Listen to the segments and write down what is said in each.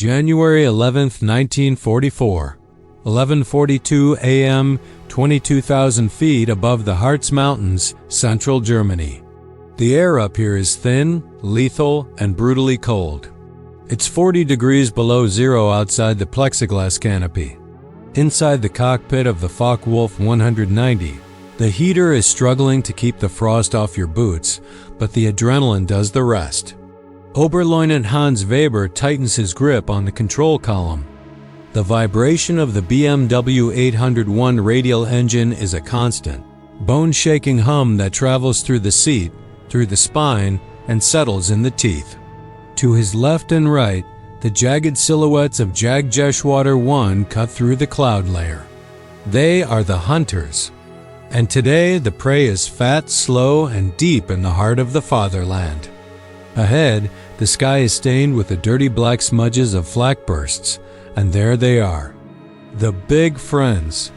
January 11, 1944, 11:42 a.m., 22,000 feet above the Harz Mountains, central Germany. The air up here is thin, lethal, and brutally cold. It's 40 degrees below zero outside the plexiglass canopy. Inside the cockpit of the Focke-Wulf 190, the heater is struggling to keep the frost off your boots, but the adrenaline does the rest. Oberleutnant Hans Weber tightens his grip on the control column. The vibration of the BMW 801 radial engine is a constant, bone-shaking hum that travels through the seat, through the spine, and settles in the teeth. To his left and right, the jagged silhouettes of Jagdgeschwader 1 cut through the cloud layer. They are the hunters. And today the prey is fat, slow, and deep in the heart of the fatherland. Ahead, the sky is stained with the dirty black smudges of flak bursts, and there they are. The big friends.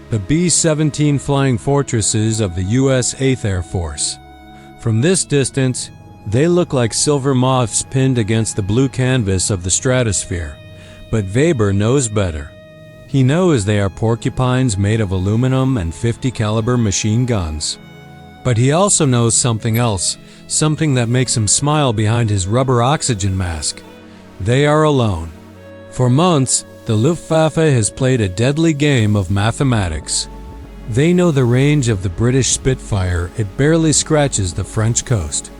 The B-17 flying fortresses of the U.S. 8th Air Force. From this distance, they look like silver moths pinned against the blue canvas of the stratosphere, but Weber knows better. He knows they are porcupines made of aluminum and 50 caliber machine guns. But he also knows something else, something that makes him smile behind his rubber oxygen mask. They are alone. For months, the Luftwaffe has played a deadly game of mathematics. They know the range of the British Spitfire, it barely scratches the French coast.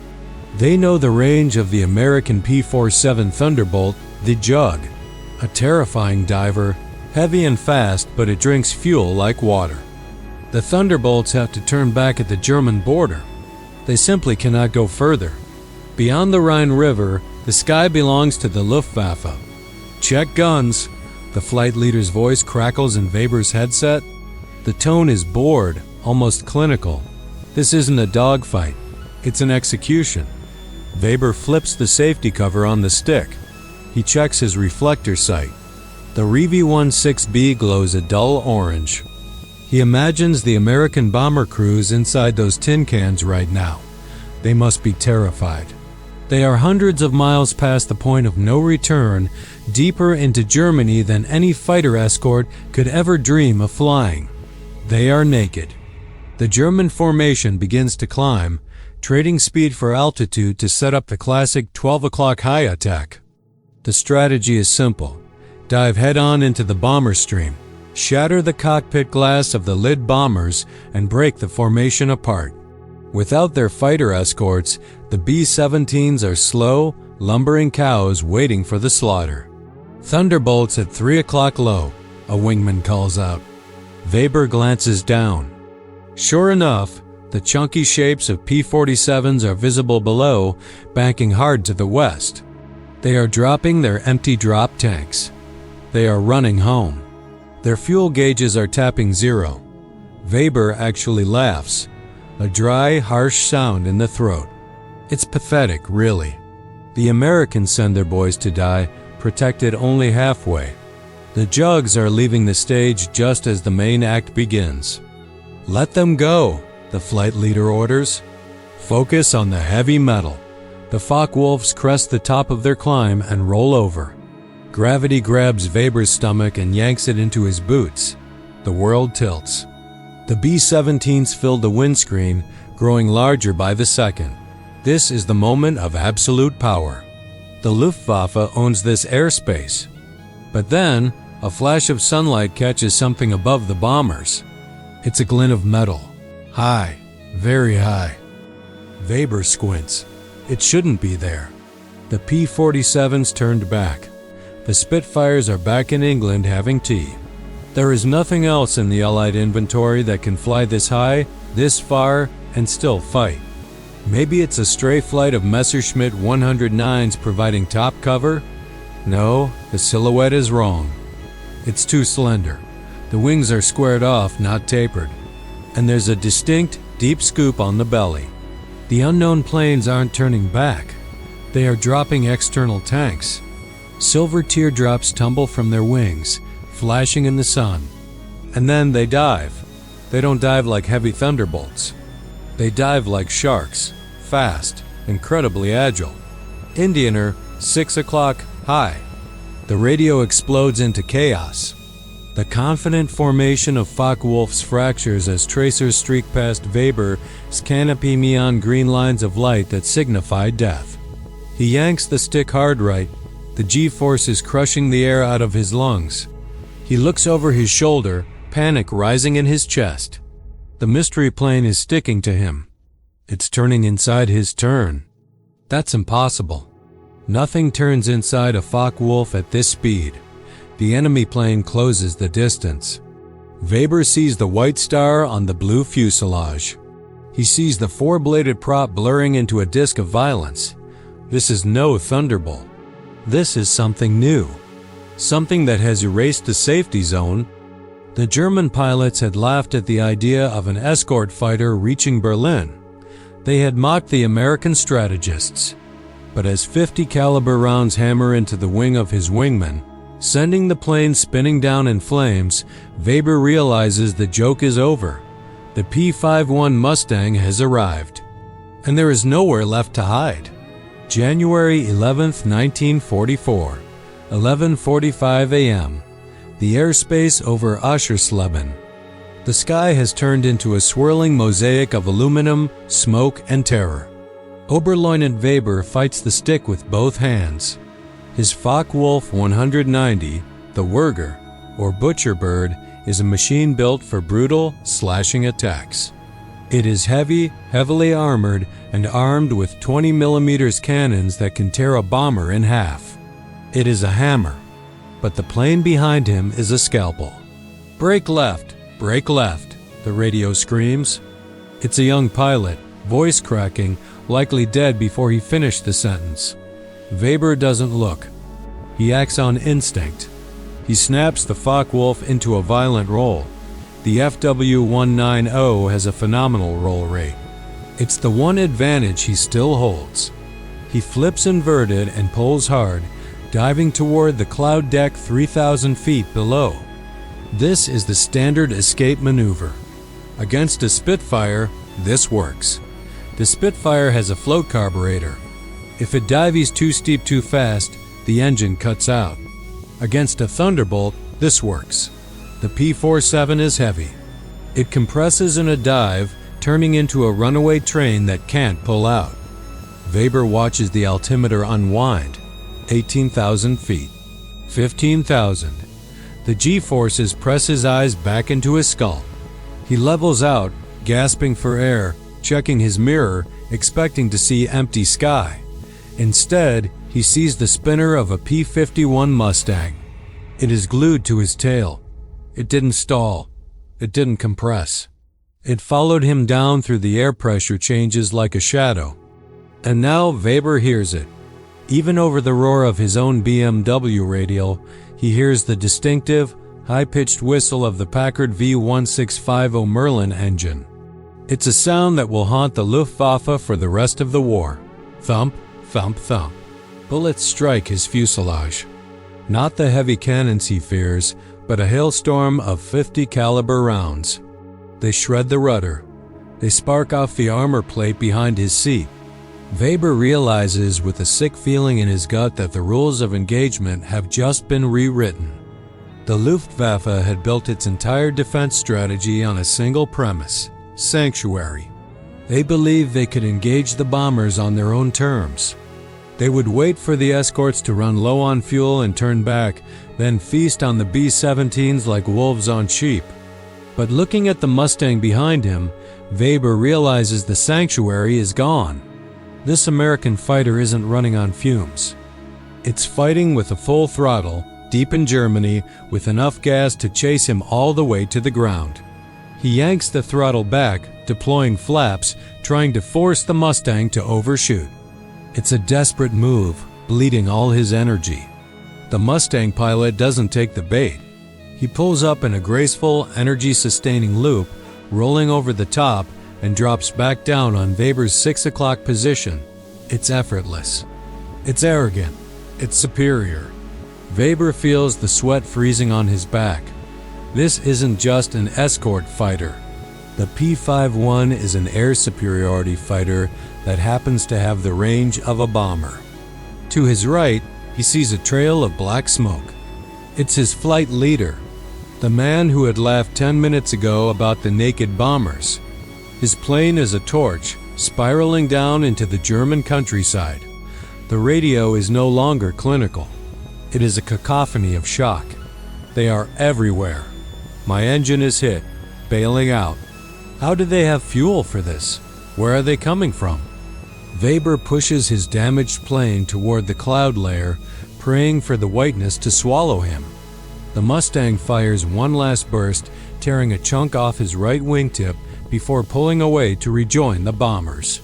They know the range of the American P-47 Thunderbolt, the Jug, a terrifying diver, heavy and fast, but it drinks fuel like water. The Thunderbolts have to turn back at the German border. They simply cannot go further. Beyond the Rhine River, the sky belongs to the Luftwaffe. Check guns. The flight leader's voice crackles in Weber's headset. The tone is bored, almost clinical. This isn't a dogfight. It's an execution. Weber flips the safety cover on the stick. He checks his reflector sight. The RV-16B glows a dull orange. He imagines the American bomber crews inside those tin cans right now. They must be terrified. They are hundreds of miles past the point of no return, deeper into Germany than any fighter escort could ever dream of flying. They are naked. The German formation begins to climb, trading speed for altitude to set up the classic 12 o'clock high attack. The strategy is simple. Dive head-on into the bomber stream, shatter the cockpit glass of the lid bombers, and break the formation apart. Without their fighter escorts, the B-17s are slow, lumbering cows waiting for the slaughter. Thunderbolts at 3 o'clock low, a wingman calls out. Weber glances down. Sure enough, the chunky shapes of P-47s are visible below, banking hard to the west. They are dropping their empty drop tanks. They are running home. Their fuel gauges are tapping zero. Weber actually laughs, a dry, harsh sound in the throat. It's pathetic, really. The Americans send their boys to die, protected only halfway. The Jugs are leaving the stage just as the main act begins. Let them go, the flight leader orders. Focus on the heavy metal. The Focke-Wulfs crest the top of their climb and roll over. Gravity grabs Weber's stomach and yanks it into his boots. The world tilts. The B-17s fill the windscreen, growing larger by the second. This is the moment of absolute power. The Luftwaffe owns this airspace. But then, a flash of sunlight catches something above the bombers. It's a glint of metal. High, very high. Weber squints. It shouldn't be there. The P-47s turned back. The Spitfires are back in England having tea. There is nothing else in the Allied inventory that can fly this high, this far, and still fight. Maybe it's a stray flight of Messerschmitt 109s providing top cover? No, the silhouette is wrong. It's too slender. The wings are squared off, not tapered. And there's a distinct, deep scoop on the belly. The unknown planes aren't turning back. They are dropping external tanks. Silver teardrops tumble from their wings, flashing in the sun. And then they dive. They don't dive like heavy thunderbolts. They dive like sharks, fast, incredibly agile. Indianer, 6 o'clock, high. The radio explodes into chaos. The confident formation of Focke-Wulf's fractures as tracers streak past Weber's canopy neon green lines of light that signify death. He yanks the stick hard right. The G-force is crushing the air out of his lungs. He looks over his shoulder, panic rising in his chest. The mystery plane is sticking to him. It's turning inside his turn. That's impossible. Nothing turns inside a Focke-Wulf at this speed. The enemy plane closes the distance. Weber sees the white star on the blue fuselage. He sees the four-bladed prop blurring into a disk of violence. This is no Thunderbolt. This is something new. Something that has erased the safety zone. The German pilots had laughed at the idea of an escort fighter reaching Berlin. They had mocked the American strategists. But as 50 caliber rounds hammer into the wing of his wingman, sending the plane spinning down in flames, Weber realizes the joke is over. The P-51 Mustang has arrived. And there is nowhere left to hide. January 11, 1944, 11:45 a.m. The airspace over Aschersleben. The sky has turned into a swirling mosaic of aluminum, smoke, and terror. Oberleutnant Weber fights the stick with both hands. His Focke-Wulf 190, the Werger, or Butcher Bird, is a machine built for brutal, slashing attacks. It is heavily armored, and armed with 20mm cannons that can tear a bomber in half. It is a hammer, but the plane behind him is a scalpel. "Brake left, the radio screams. It's a young pilot, voice cracking, likely dead before he finished the sentence. Weber doesn't look. He acts on instinct. He snaps the Focke-Wulf into a violent roll. The FW-190 has a phenomenal roll rate. It's the one advantage he still holds. He flips inverted and pulls hard, diving toward the cloud deck 3,000 feet below. This is the standard escape maneuver. Against a Spitfire, this works. The Spitfire has a float carburetor. If it dives too steep too fast, the engine cuts out. Against a Thunderbolt, this works. The P-47 is heavy. It compresses in a dive, turning into a runaway train that can't pull out. Weber watches the altimeter unwind. 18,000 feet. 15,000. The G-forces press his eyes back into his skull. He levels out, gasping for air, checking his mirror, expecting to see empty sky. Instead, he sees the spinner of a P-51 Mustang. It is glued to his tail. It didn't stall. It didn't compress. It followed him down through the air pressure changes like a shadow. And now Weber hears it. Even over the roar of his own BMW radio, he hears the distinctive, high-pitched whistle of the Packard V1650 Merlin engine. It's a sound that will haunt the Luftwaffe for the rest of the war. Thump, thump, thump. Bullets strike his fuselage. Not the heavy cannons he fears, but a hailstorm of 50 caliber rounds. They shred the rudder. They spark off the armor plate behind his seat. Weber realizes with a sick feeling in his gut that the rules of engagement have just been rewritten. The Luftwaffe had built its entire defense strategy on a single premise: sanctuary. They believed they could engage the bombers on their own terms. They would wait for the escorts to run low on fuel and turn back, then feast on the B-17s like wolves on sheep. But looking at the Mustang behind him, Weber realizes the sanctuary is gone. This American fighter isn't running on fumes. It's fighting with a full throttle, deep in Germany, with enough gas to chase him all the way to the ground. He yanks the throttle back, deploying flaps, trying to force the Mustang to overshoot. It's a desperate move, bleeding all his energy. The Mustang pilot doesn't take the bait. He pulls up in a graceful, energy-sustaining loop, rolling over the top, and drops back down on Weber's 6 o'clock position. It's effortless. It's arrogant. It's superior. Weber feels the sweat freezing on his back. This isn't just an escort fighter. The P-51 is an air superiority fighter that happens to have the range of a bomber. To his right, he sees a trail of black smoke. It's his flight leader, the man who had laughed 10 minutes ago about the naked bombers. His plane is a torch, spiraling down into the German countryside. The radio is no longer clinical. It is a cacophony of shock. They are everywhere. My engine is hit, bailing out. How do they have fuel for this? Where are they coming from? Weber pushes his damaged plane toward the cloud layer, praying for the whiteness to swallow him. The Mustang fires one last burst, tearing a chunk off his right wingtip before pulling away to rejoin the bombers.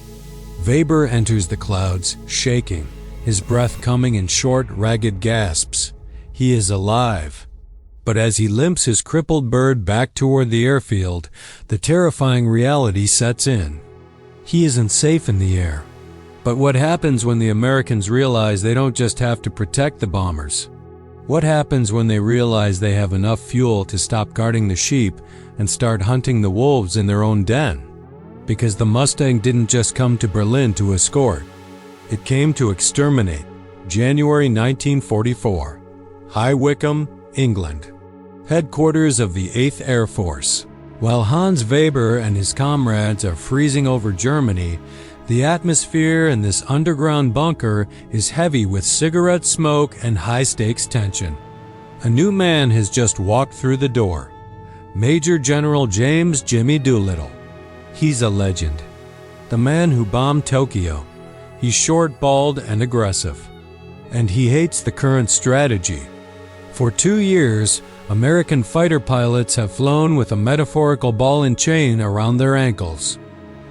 Weber enters the clouds, shaking, his breath coming in short, ragged gasps. He is alive. But as he limps his crippled bird back toward the airfield, the terrifying reality sets in. He isn't safe in the air. But what happens when the Americans realize they don't just have to protect the bombers? What happens when they realize they have enough fuel to stop guarding the sheep and start hunting the wolves in their own den? Because the Mustang didn't just come to Berlin to escort. It came to exterminate. January 1944. High Wycombe, England. Headquarters of the 8th Air Force. While Hans Weber and his comrades are freezing over Germany, the atmosphere in this underground bunker is heavy with cigarette smoke and high-stakes tension. A new man has just walked through the door. Major General James Jimmy Doolittle. He's a legend. The man who bombed Tokyo. He's short, bald, and aggressive. And he hates the current strategy. For 2 years, American fighter pilots have flown with a metaphorical ball and chain around their ankles.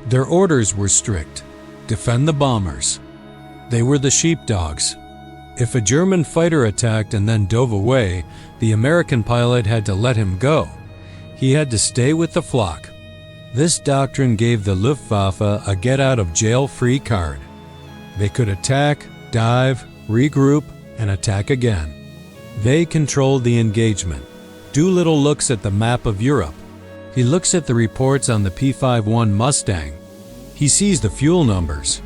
Their orders were strict. Defend the bombers. They were the sheepdogs. If a German fighter attacked and then dove away, the American pilot had to let him go. He had to stay with the flock. This doctrine gave the Luftwaffe a get-out-of-jail-free card. They could attack, dive, regroup, and attack again. They controlled the engagement. Doolittle looks at the map of Europe. He looks at the reports on the P-51 Mustang. He sees the fuel numbers.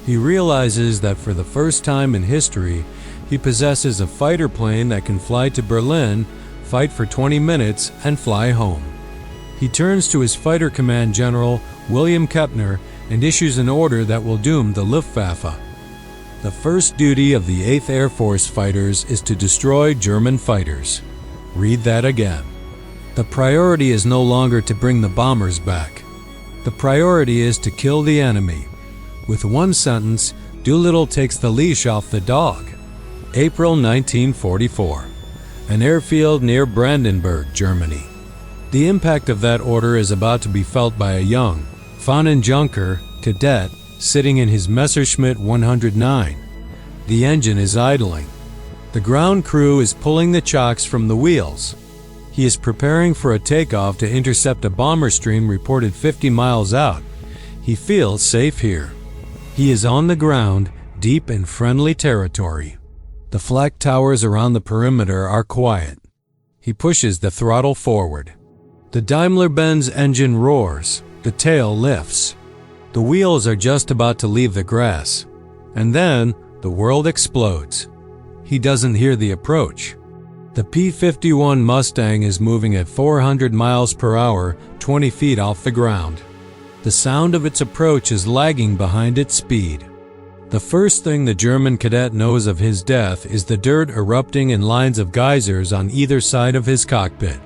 He realizes that for the first time in history, he possesses a fighter plane that can fly to Berlin, fight for 20 minutes, and fly home. He turns to his fighter command general, William Kepner, and issues an order that will doom the Luftwaffe. The first duty of the 8th Air Force fighters is to destroy German fighters. Read that again. The priority is no longer to bring the bombers back. The priority is to kill the enemy. With one sentence, Doolittle takes the leash off the dog. April 1944. An airfield near Brandenburg, Germany. The impact of that order is about to be felt by a young Fahnenjunker cadet sitting in his Messerschmitt 109. The engine is idling. The ground crew is pulling the chocks from the wheels. He is preparing for a takeoff to intercept a bomber stream reported 50 miles out. He feels safe here. He is on the ground, deep in friendly territory. The flak towers around the perimeter are quiet. He pushes the throttle forward. The Daimler-Benz engine roars. The tail lifts. The wheels are just about to leave the grass. And then the world explodes. He doesn't hear the approach. The P-51 Mustang is moving at 400 miles per hour, 20 feet off the ground. The sound of its approach is lagging behind its speed. The first thing the German cadet knows of his death is the dirt erupting in lines of geysers on either side of his cockpit.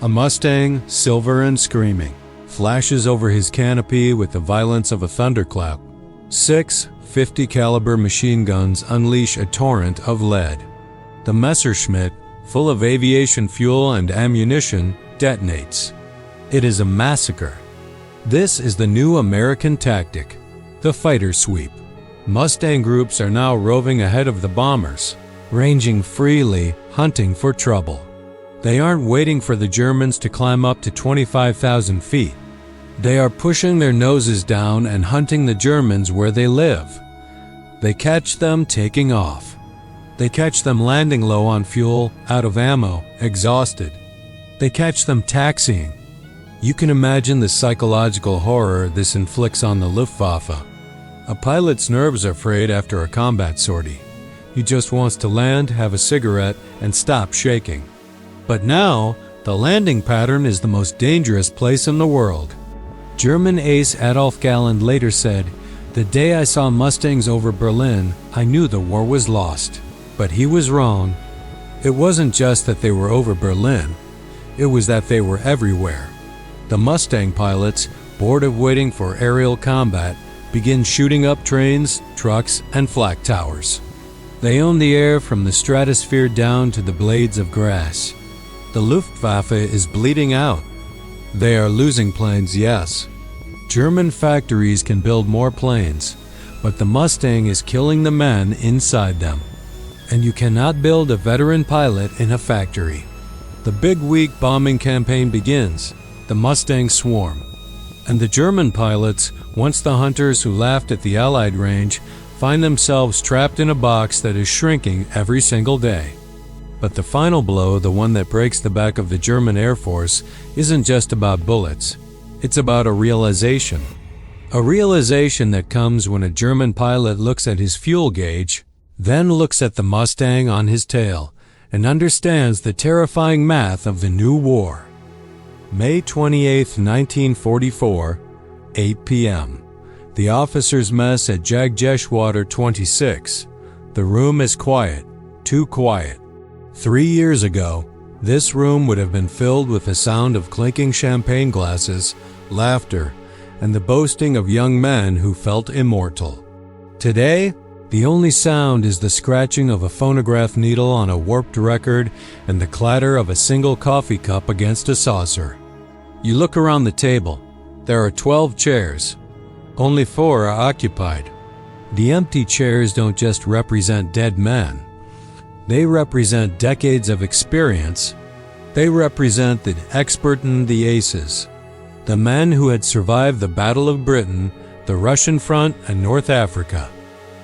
A Mustang, silver and screaming, flashes over his canopy with the violence of a thunderclap. 6 .50 caliber machine guns unleash a torrent of lead. The Messerschmitt, full of aviation fuel and ammunition, detonates. It is a massacre. This is the new American tactic, the fighter sweep. Mustang groups are now roving ahead of the bombers, ranging freely, hunting for trouble. They aren't waiting for the Germans to climb up to 25,000 feet. They are pushing their noses down and hunting the Germans where they live. They catch them taking off. They catch them landing low on fuel, out of ammo, exhausted. They catch them taxiing. You can imagine the psychological horror this inflicts on the Luftwaffe. A pilot's nerves are frayed after a combat sortie. He just wants to land, have a cigarette, and stop shaking. But now, the landing pattern is the most dangerous place in the world. German ace Adolf Galland later said, "The day I saw Mustangs over Berlin, I knew the war was lost." But he was wrong. It wasn't just that they were over Berlin. It was that they were everywhere. The Mustang pilots, bored of waiting for aerial combat, begin shooting up trains, trucks, and flak towers. They own the air from the stratosphere down to the blades of grass. The Luftwaffe is bleeding out. They are losing planes, yes. German factories can build more planes, but the Mustang is killing the men inside them. And you cannot build a veteran pilot in a factory. The big week bombing campaign begins. The Mustangs swarm. And the German pilots, once the hunters who laughed at the Allied range, find themselves trapped in a box that is shrinking every single day. But the final blow, the one that breaks the back of the German Air Force, isn't just about bullets. It's about a realization. A realization that comes when a German pilot looks at his fuel gauge, then looks at the Mustang on his tail, and understands the terrifying math of the new war. May 28, 1944, 8 p.m. The officers' mess at Jagdgeschwader 26. The room is quiet, too quiet. 3 years ago, this room would have been filled with the sound of clinking champagne glasses, laughter, and the boasting of young men who felt immortal. Today, the only sound is the scratching of a phonograph needle on a warped record and the clatter of a single coffee cup against a saucer. You look around the table. There are 12 chairs. Only 4 are occupied. The empty chairs don't just represent dead men. They represent decades of experience. They represent the expert and the aces. The men who had survived the Battle of Britain, the Russian front, and North Africa.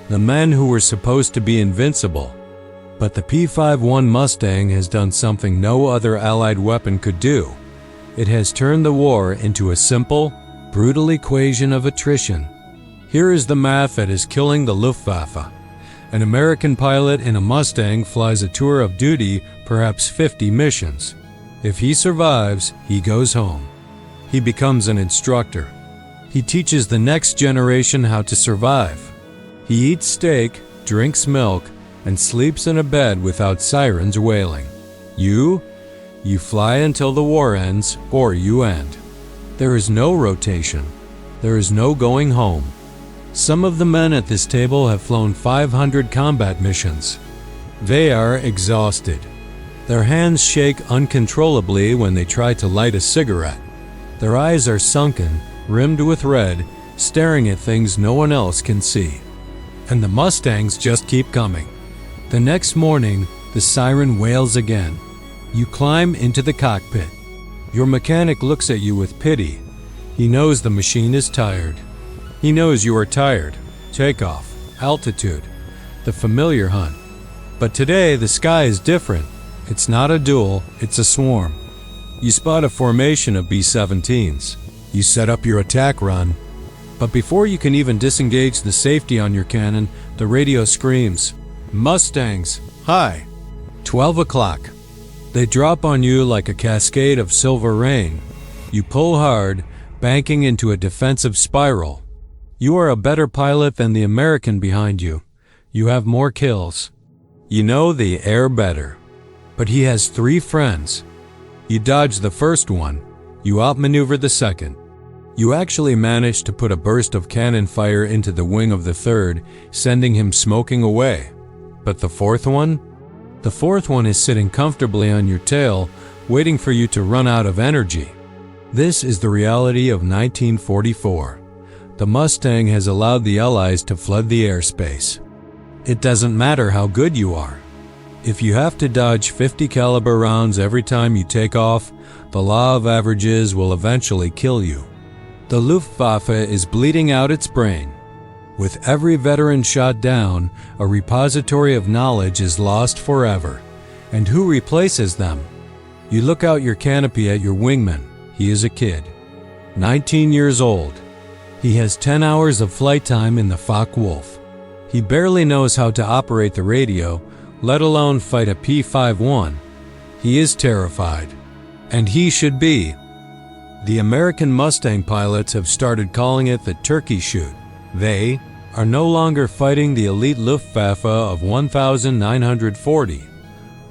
The men who were supposed to be invincible. But the P-51 Mustang has done something no other Allied weapon could do. It has turned the war into a simple, brutal equation of attrition. Here is the math that is killing the Luftwaffe. An American pilot in a Mustang flies a tour of duty, perhaps 50 missions. If he survives, he goes home. He becomes an instructor. He teaches the next generation how to survive. He eats steak, drinks milk, and sleeps in a bed without sirens wailing. You fly until the war ends, or you end. There is no rotation. There is no going home. Some of the men at this table have flown 500 combat missions. They are exhausted. Their hands shake uncontrollably when they try to light a cigarette. Their eyes are sunken, rimmed with red, staring at things no one else can see. And the Mustangs just keep coming. The next morning, the siren wails again. You climb into the cockpit. Your mechanic looks at you with pity. He knows the machine is tired. He knows you are tired. Takeoff, altitude, the familiar hunt. But today, the sky is different. It's not a duel, it's a swarm. You spot a formation of B-17s. You set up your attack run. But before you can even disengage the safety on your cannon, the radio screams, "Mustangs, hi!" 12 o'clock. They drop on you like a cascade of silver rain. You pull hard, banking into a defensive spiral. You are a better pilot than the American behind you. You have more kills. You know the air better. But he has 3 friends. You dodge the first one. You outmaneuver the second. You actually manage to put a burst of cannon fire into the wing of the third, sending him smoking away. But the fourth one? The fourth one is sitting comfortably on your tail, waiting for you to run out of energy. This is the reality of 1944. The Mustang has allowed the Allies to flood the airspace. It doesn't matter how good you are. If you have to dodge 50 caliber rounds every time you take off, the law of averages will eventually kill you. The Luftwaffe is bleeding out its brain. With every veteran shot down, a repository of knowledge is lost forever. And who replaces them? You look out your canopy at your wingman. He is a kid. 19 years old. He has 10 hours of flight time in the Focke-Wulf. He barely knows how to operate the radio, let alone fight a P-51. He is terrified. And he should be. The American Mustang pilots have started calling it the turkey shoot. They are no longer fighting the elite Luftwaffe of 1,940.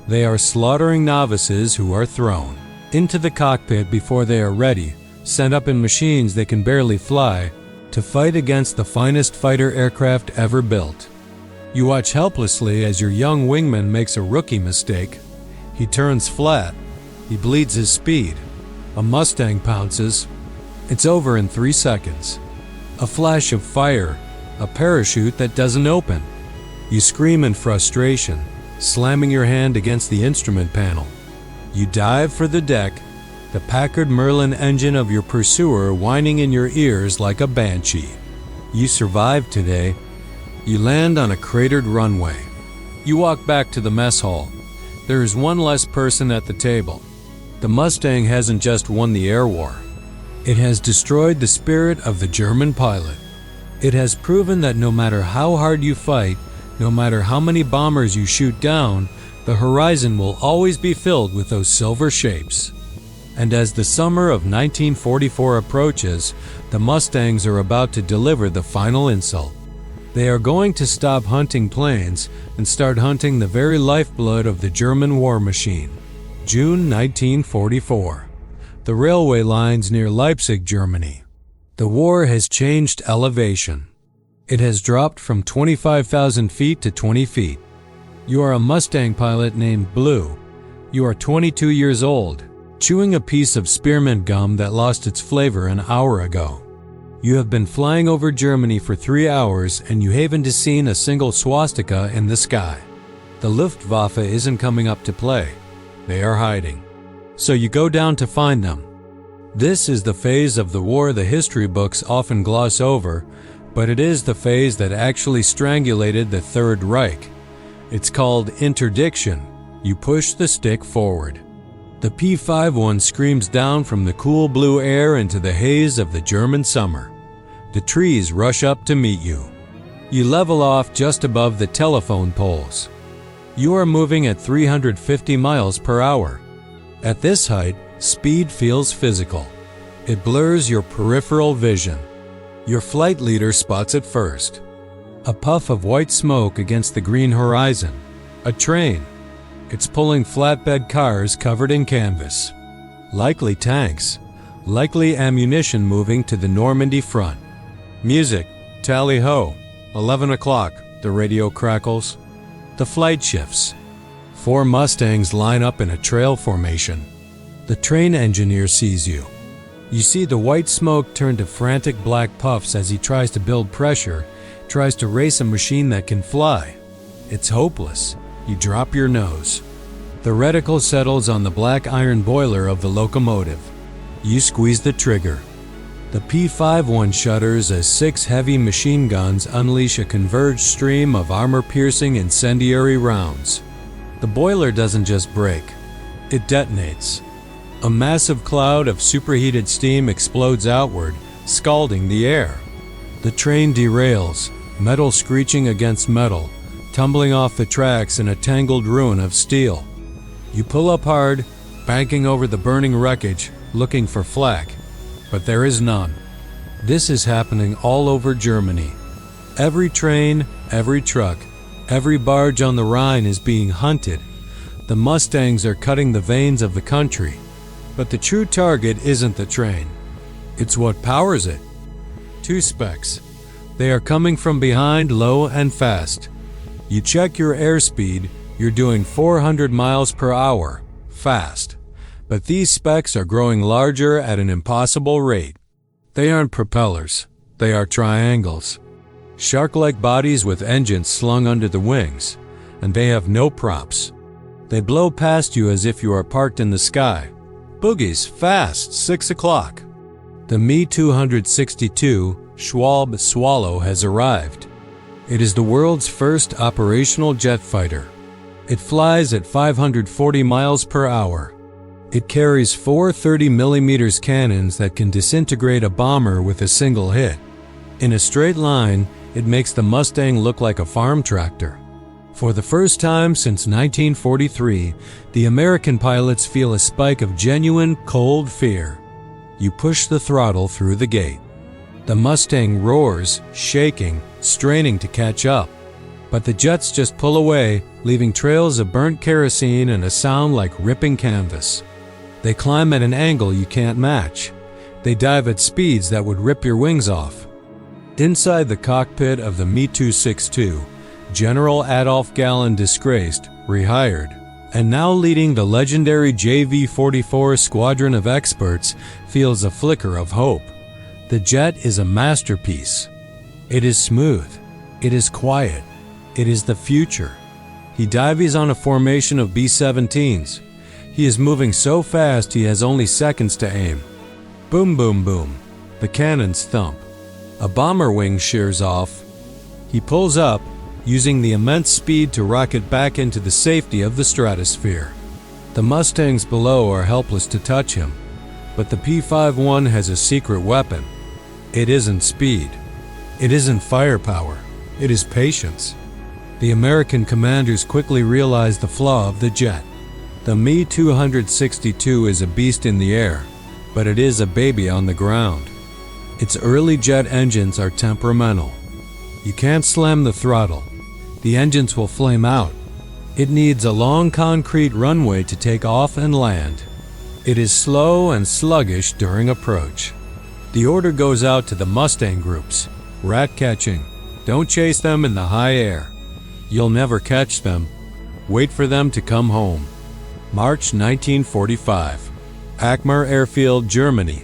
They are slaughtering novices who are thrown into the cockpit before they are ready, sent up in machines they can barely fly, to fight against the finest fighter aircraft ever built. You watch helplessly as your young wingman makes a rookie mistake. He turns flat. He bleeds his speed. A Mustang pounces. It's over in 3 seconds. A flash of fire. A parachute that doesn't open. You scream in frustration, slamming your hand against the instrument panel. You dive for the deck, the Packard Merlin engine of your pursuer whining in your ears like a banshee. You survive today. You land on a cratered runway. You walk back to the mess hall. There is one less person at the table. The Mustang hasn't just won the air war. It has destroyed the spirit of the German pilot. It has proven that no matter how hard you fight, no matter how many bombers you shoot down, the horizon will always be filled with those silver shapes. And as the summer of 1944 approaches, the Mustangs are about to deliver the final insult. They are going to stop hunting planes and start hunting the very lifeblood of the German war machine. June 1944. The railway lines near Leipzig, Germany. The war has changed elevation. It has dropped from 25,000 feet to 20 feet. You are a Mustang pilot named Blue. You are 22 years old, chewing a piece of spearmint gum that lost its flavor an hour ago. You have been flying over Germany for 3 hours and you haven't seen a single swastika in the sky. The Luftwaffe isn't coming up to play. They are hiding. So you go down to find them. This is the phase of the war the history books often gloss over, but it is the phase that actually strangulated the Third Reich. It's called interdiction. You push the stick forward. The P-51 screams down from the cool blue air into the haze of the German summer. The trees rush up to meet you. You level off just above the telephone poles. You are moving at 350 miles per hour. At this height, speed feels physical. It blurs your peripheral vision. Your flight leader spots it first. A puff of white smoke against the green horizon. A train. It's pulling flatbed cars covered in canvas. Likely tanks. Likely ammunition moving to the Normandy front. Music. Tally-ho. 11 o'clock. The radio crackles. The flight shifts. 4 Mustangs line up in a trail formation. The train engineer sees you. You see the white smoke turn to frantic black puffs as he tries to build pressure, tries to race a machine that can fly. It's hopeless. You drop your nose. The reticle settles on the black iron boiler of the locomotive. You squeeze the trigger. The P-51 shudders as 6 heavy machine guns unleash a converged stream of armor-piercing incendiary rounds. The boiler doesn't just break. It detonates. A massive cloud of superheated steam explodes outward, scalding the air. The train derails, metal screeching against metal, tumbling off the tracks in a tangled ruin of steel. You pull up hard, banking over the burning wreckage, looking for flak, but there is none. This is happening all over Germany. Every train, every truck, every barge on the Rhine is being hunted. The Mustangs are cutting the veins of the country. But the true target isn't the train. It's what powers it. 2 specks. They are coming from behind, low and fast. You check your airspeed, you're doing 400 miles per hour, fast. But these specks are growing larger at an impossible rate. They aren't propellers, they are triangles. Shark-like bodies with engines slung under the wings, and they have no props. They blow past you as if you are parked in the sky. Boogies, fast, 6 o'clock. The Me-262 Schwalbe Swallow has arrived. It is the world's first operational jet fighter. It flies at 540 miles per hour. It carries 4 30mm cannons that can disintegrate a bomber with a single hit. In a straight line, It makes the Mustang look like a farm tractor. For the first time since 1943, the American pilots feel a spike of genuine, cold fear. You push the throttle through the gate. The Mustang roars, shaking, straining to catch up. But the jets just pull away, leaving trails of burnt kerosene and a sound like ripping canvas. They climb at an angle you can't match. They dive at speeds that would rip your wings off. Inside the cockpit of the Me-262, General Adolf Galland, disgraced, rehired, and now leading the legendary JV-44 squadron of experts, feels a flicker of hope. The jet is a masterpiece. It is smooth. It is quiet. It is the future. He dives on a formation of B-17s. He is moving so fast he has only seconds to aim. Boom, boom, boom. The cannons thump. A bomber wing shears off. He pulls up, using the immense speed to rocket back into the safety of the stratosphere. The Mustangs below are helpless to touch him, but the P-51 has a secret weapon. It isn't speed. It isn't firepower. It is patience. The American commanders quickly realize the flaw of the jet. The Me-262 is a beast in the air, but it is a baby on the ground. Its early jet engines are temperamental. You can't slam the throttle. The engines will flame out. It needs a long concrete runway to take off and land. It is slow and sluggish during approach. The order goes out to the Mustang groups. Rat catching. Don't chase them in the high air. You'll never catch them. Wait for them to come home. March 1945. Akmar Airfield, Germany.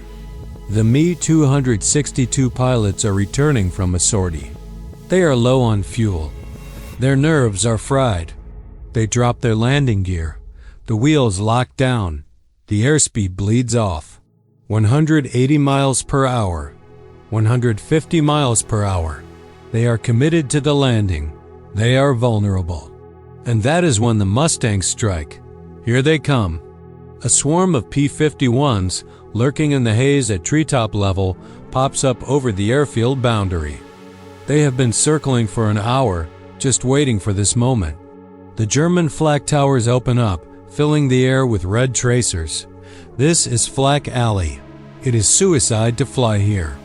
The Me-262 pilots are returning from a sortie. They are low on fuel. Their nerves are fried. They drop their landing gear. The wheels lock down. The airspeed bleeds off. 180 miles per hour. 150 miles per hour. They are committed to the landing. They are vulnerable. And that is when the Mustangs strike. Here they come. A swarm of P-51s, lurking in the haze at treetop level, pops up over the airfield boundary. They have been circling for an hour, just waiting for this moment. The German flak towers open up, filling the air with red tracers. This is Flak Alley. It is suicide to fly here.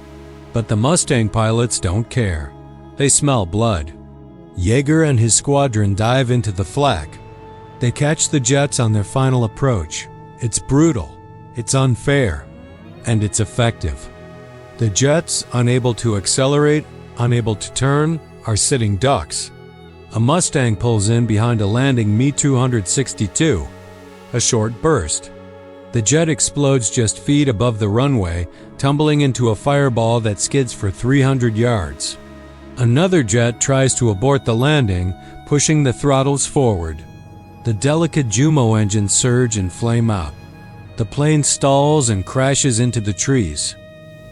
But the Mustang pilots don't care. They smell blood. Yeager and his squadron dive into the flak. They catch the jets on their final approach. It's brutal, it's unfair, and it's effective. The jets, unable to accelerate, unable to turn, are sitting ducks. A Mustang pulls in behind a landing Me-262. A short burst. The jet explodes just feet above the runway, tumbling into a fireball that skids for 300 yards. Another jet tries to abort the landing, pushing the throttles forward. The delicate Jumo engines surge and flame out. The plane stalls and crashes into the trees.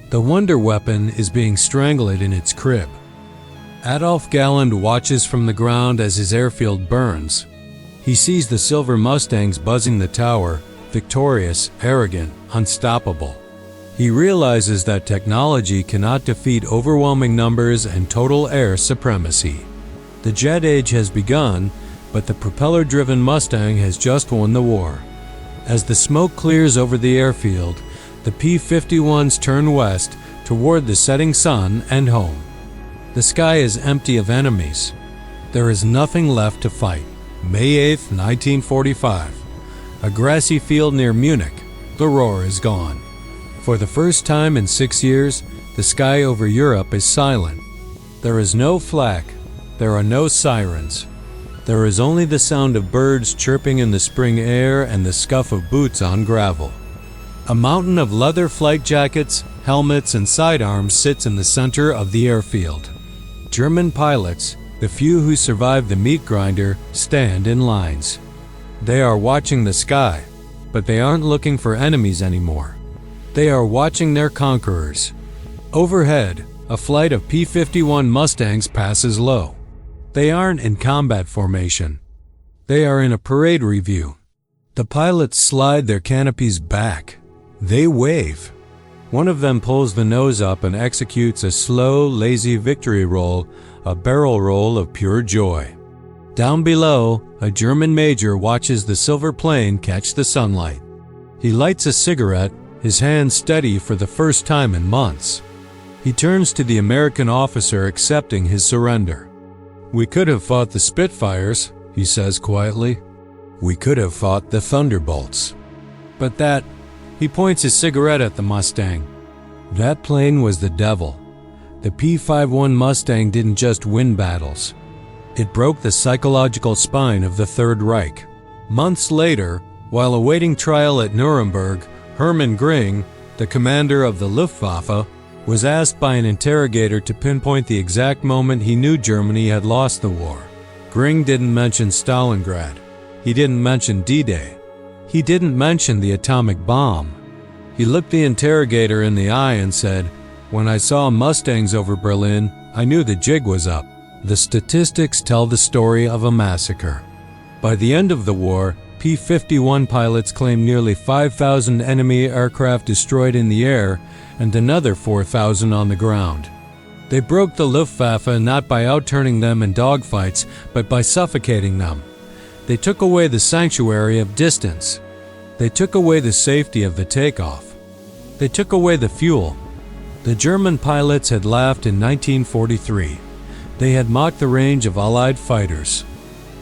The wonder weapon is being strangled in its crib. Adolf Galland watches from the ground as his airfield burns. He sees the silver Mustangs buzzing the tower, victorious, arrogant, unstoppable. He realizes that technology cannot defeat overwhelming numbers and total air supremacy. The jet age has begun, but the propeller-driven Mustang has just won the war. As the smoke clears over the airfield, the P-51s turn west toward the setting sun and home. The sky is empty of enemies. There is nothing left to fight. May 8, 1945. A grassy field near Munich. The roar is gone. For the first time in 6 years, the sky over Europe is silent. There is no flak. There are no sirens. There is only the sound of birds chirping in the spring air and the scuff of boots on gravel. A mountain of leather flight jackets, helmets, and sidearms sits in the center of the airfield. German pilots, the few who survived the meat grinder, stand in lines. They are watching the sky, but they aren't looking for enemies anymore. They are watching their conquerors. Overhead, a flight of P-51 Mustangs passes low. They aren't in combat formation. They are in a parade review. The pilots slide their canopies back. They wave. One of them pulls the nose up and executes a slow, lazy victory roll, a barrel roll of pure joy. Down below, a German major watches the silver plane catch the sunlight. He lights a cigarette, his hands steady for the first time in months. He turns to the American officer accepting his surrender. "We could have fought the Spitfires," he says quietly. "We could have fought the Thunderbolts. But that," he points his cigarette at the Mustang, "that plane was the devil. The P-51 Mustang didn't just win battles. It broke the psychological spine of the Third Reich." Months later, while awaiting trial at Nuremberg, Hermann Göring, the commander of the Luftwaffe, was asked by an interrogator to pinpoint the exact moment he knew Germany had lost the war. Göring didn't mention Stalingrad. He didn't mention D-Day. He didn't mention the atomic bomb. He looked the interrogator in the eye and said, "When I saw Mustangs over Berlin, I knew the jig was up." The statistics tell the story of a massacre. By the end of the war, P-51 pilots claimed nearly 5,000 enemy aircraft destroyed in the air and another 4,000 on the ground. They broke the Luftwaffe not by outturning them in dogfights, but by suffocating them. They took away the sanctuary of distance. They took away the safety of the takeoff. They took away the fuel. The German pilots had laughed in 1943. They had mocked the range of Allied fighters.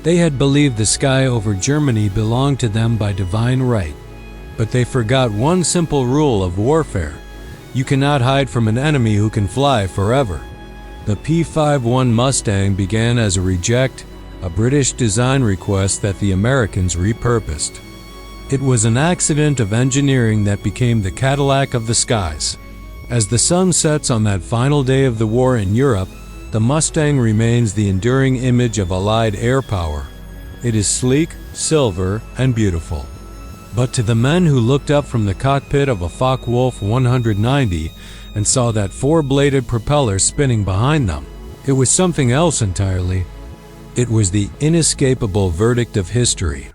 They had believed the sky over Germany belonged to them by divine right. But they forgot one simple rule of warfare. You cannot hide from an enemy who can fly forever. The P-51 Mustang began as a reject, a British design request that the Americans repurposed. It was an accident of engineering that became the Cadillac of the skies. As the sun sets on that final day of the war in Europe, the Mustang remains the enduring image of Allied air power. It is sleek, silver, and beautiful. But to the men who looked up from the cockpit of a Focke-Wulf 190 and saw that four-bladed propeller spinning behind them, it was something else entirely. It was the inescapable verdict of history.